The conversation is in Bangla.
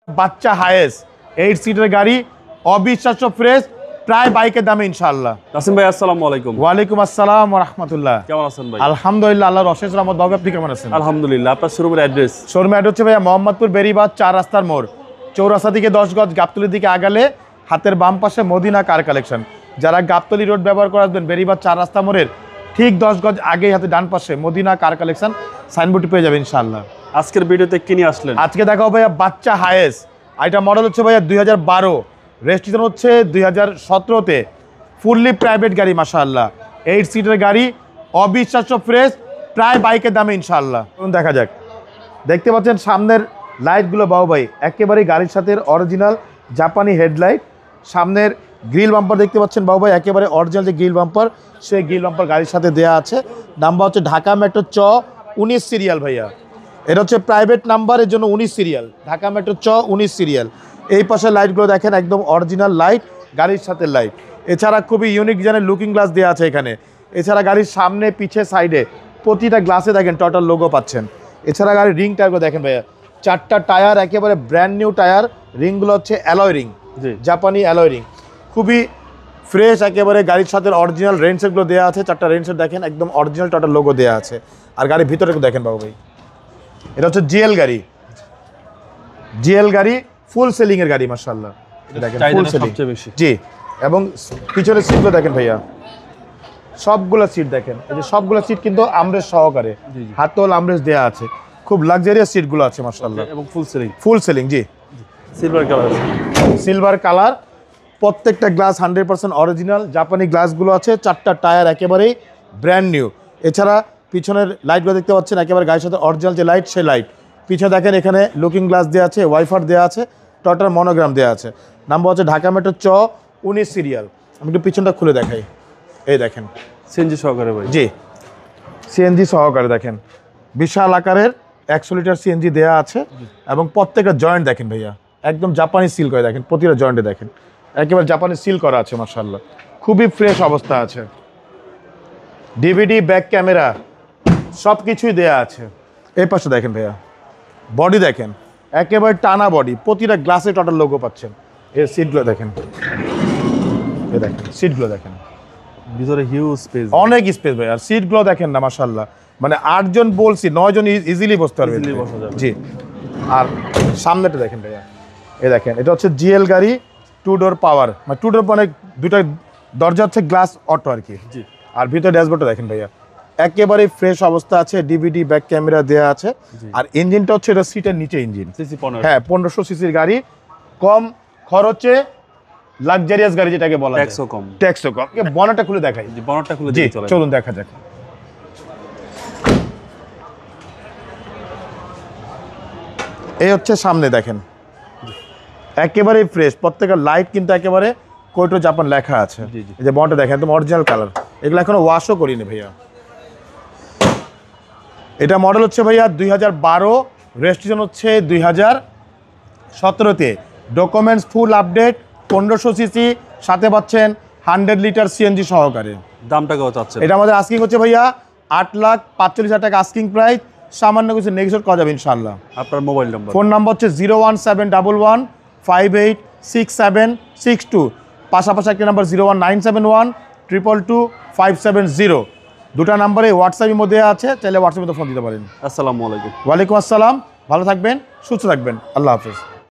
বাচ্চা হায়েস্ট 8 সিটের গাড়ি, অবিশ্বাস্য ফ্রেশ, প্রায় বাইকের দামে ইনশাআল্লাহ। নাসিম ভাই আসসালামু আলাইকুম। ওয়ালাইকুম আসসালাম ওয়া রাহমাতুল্লাহ। কেমন আছেন ভাই? আলহামদুলিল্লাহ, আল্লাহর অশেষ রহমত। বাবু আপনি কেমন আছেন? আলহামদুলিল্লাহ। আপনার শোরুমের অ্যাড্রেস? শোরুমের অ্যাড্রেস হচ্ছে ভাইয়া মোহাম্মদপুর বেরিবাদ 4 রাস্তার মোড়, চৌরাস্তা দিকে 10 গজ, গাবতলির দিকে আগালে হাতের বাম পাশে মদিনা কার কালেকশন। যারা গাবতলি রোড ব্যবহার করে আসবেন, বেরিবাদ 4 রাস্তা মোড়ের ঠিক 10 গজ আগেই হাতে ডান পাশে মদিনা কার কালেকশন সাইনবোর্ড পেয়ে যাবেন ইনশাআল্লাহ। আজকের ভিডিওতে কি নিয়ে আসলেন? আজকে দেখাবো ভাইয়া বাচ্চা হায়েস্ট। এটা মডেল হচ্ছে ভাইয়া 2012, রেজিস্ট্রেশন হচ্ছে 2017-তে, ফুললি প্রাইভেট গাড়ি মাশাআল্লাহ। 8 সিটের গাড়ি, অবিশ্বাস্য ফ্রেশ, প্রায় বাইকের দামে ইনশাআল্লাহ। দেখা যাক। দেখতে পাচ্ছেন সামনের লাইটগুলো বাবু ভাই একেবারেই গাড়ির সাথে অরিজিনাল জাপানি হেডলাইট। সামনের গ্রিল বাম্পার দেখতে পাচ্ছেন বাবু ভাই একেবারে অরিজিনাল যে গ্রিল বাম্পার, সেই গ্রিল বাম্পার গাড়ির সাথে দেওয়া আছে। নাম্বার হচ্ছে ঢাকা মেট্রো 19 সিরিয়াল ভাইয়া। এটা হচ্ছে প্রাইভেট নাম্বার, এর জন্য 19 সিরিয়াল, ঢাকা মেট্রো 19 সিরিয়াল। এই পাশে লাইটগুলো দেখেন একদম অরিজিনাল লাইট, গাড়ির সাথে লাইট। এছাড়া খুবই ইউনিক ডিজাইনের লুকিং গ্লাস দেওয়া আছে এখানে। এছাড়া গাড়ির সামনে পিছে সাইডে প্রতিটা গ্লাসে দেখেন টোটাল লোগো পাচ্ছেন। এছাড়া গাড়ির রিং টায়ারগুলো দেখেন ভাইয়া, 4টা টায়ার একেবারে ব্র্যান্ড নিউ টায়ার। রিংগুলো হচ্ছে অ্যালয় রিং, জাপানি অ্যালয় রিং, খুবই ফ্রেশ একেবারে। গাড়ির সাথে অরিজিনাল রেনসেটগুলো দেওয়া আছে, 4টা রেনসেট দেখেন একদম অরিজিনাল টোটাল লোগো দেওয়া আছে। আর গাড়ির ভিতরে দেখেন বাবু ভাই, এটা হচ্ছে জিএল গাড়ি, জিএল গাড়ি ফুল সেলিং এর গাড়ি মাশাআল্লাহ। দেখেন ফুল সেলিং জি। এবং পিছনের সিটগুলো দেখেন ভাইয়া, সবগুলো সিট দেখেন, এই যে সবগুলো সিট কিন্তু আমরেশ সহকারে, হাতল আমরেশ দেয়া আছে, খুব লাক্সারিয়াস সিটগুলো আছে মাশাআল্লাহ। এবং ফুল সেলিং, ফুল সেলিং জি। সিলভার কালার, সিলভার কালার, প্রত্যেকটা গ্লাস 100% অরিজিনাল জাপানি গ্লাসগুলো আছে। 4টা টায়ার একেবারেই ব্র্যান্ড নিউ। এছাড়া পিছনের লাইটগুলো দেখতে পাচ্ছেন একেবারে গাড়ির সাথে অরিজিনাল যে লাইট, সেই লাইট। পিছনে দেখেন এখানে লুকিং গ্লাস দেওয়া আছে, ওয়াইফার দেওয়া আছে, টোটাল মনোগ্রাম দেওয়া আছে। নাম্বার হচ্ছে ঢাকা মেট্রো 19 সিরিয়াল। আমি একটু পিছনটা খুলে দেখাই, এই দেখেন সিএনজি সহকারে ভাই। জি, সিএনজি সহকারে দেখেন, বিশাল আকারের 100 লিটার সিএনজি দেওয়া আছে। এবং প্রত্যেকটা জয়েন্ট দেখেন ভাইয়া একদম জাপানি সিল করে, দেখেন প্রতিটা জয়েন্টে দেখেন একেবারে জাপানি সিল করা আছে মাশাআল্লাহ, খুবই ফ্রেশ অবস্থা আছে। ডিভিডি, ব্যাক ক্যামেরা সব কিছুই দেওয়া আছে। এই পাশে দেখেন ভাইয়া বডি দেখেন একেবারে টানা বডি, প্রতিটা গ্লাসে টোটাল লোগো পাচ্ছেন। এই সিটগুলো দেখেন, এই দেখেন সিটগুলো দেখেন, ভিতরে হিউজ স্পেস, অনেক স্পেস ভাই। আর সিটগুলো দেখেন না মাশাআল্লাহ, মানে 8 জন বলছি 9 জন ইজিলি বসতে পারবে জি। আর সামনেটা দেখেন ভাইয়া, এই দেখেন এটা হচ্ছে জিএল গাড়ি, 2 ডোর পাওয়ার, মানে 2 ডোর মানে দুটো দরজা হচ্ছে গ্লাস অটো আর কি জি। আর ভিতরে ড্যাশবোর্ডটা দেখেন ভাইয়া একেবারে ফ্রেশ অবস্থা আছে, ডিভিডি ব্যাক ক্যামেরা দেওয়া আছে। আর ইঞ্জিনটা হচ্ছে এটা সিটের নিচে ইঞ্জিন, হ্যাঁ 1500 সিসির গাড়ি, কম খরচে লাক্সারিয়াস গাড়ি যেটাকে বলা যায়, ট্যাক্সও কম, ট্যাক্সও কম। বনারটা খুলে দেখাই, জি বনারটা খুলে জি চলে চলুন দেখা যাক। এই হচ্ছে সামনে দেখেন একেবারে ফ্রেশ, প্রত্যেকটা লাইট কিন্তু একেবারে কোটো জাপান লেখা আছে। এই যে বনটা দেখেন একদম অরিজিনাল কালার, এগুলো এখনো ওয়াশও করিনি ভাইয়া। এটা মডেল হচ্ছে ভাইয়া 2012, রেজিস্ট্রেশন হচ্ছে 2017-তে। ডকুমেন্টস ফুল আপডেট, 1500 সিসি, সাথে পাচ্ছেন 100 লিটার সিএনজি সহকারে। দামটা কত চাচ্ছেন? এটা আমাদের আস্কিং হচ্ছে ভাইয়া 8,45,000 টাকা আস্কিং প্রাইস, সামান্য কিছু নেগোশিয়েট করা যাবে ইনশাআল্লাহ। আপনার মোবাইল নাম্বার? ফোন নাম্বার হচ্ছে 01711586762, পাশাপাশি একটা নাম্বার 01971222570। দুটা নাম্বারে হোয়াটসঅ্যাপের মধ্যে আছে, চাইলে হোয়াটসঅ্যাপে ফোন দিতে পারেন। আসসালামু আলাইকুম। ওয়ালাইকুম আসসালাম, ভালো থাকবেন, সুস্থ থাকবেন, আল্লাহ হাফেজ।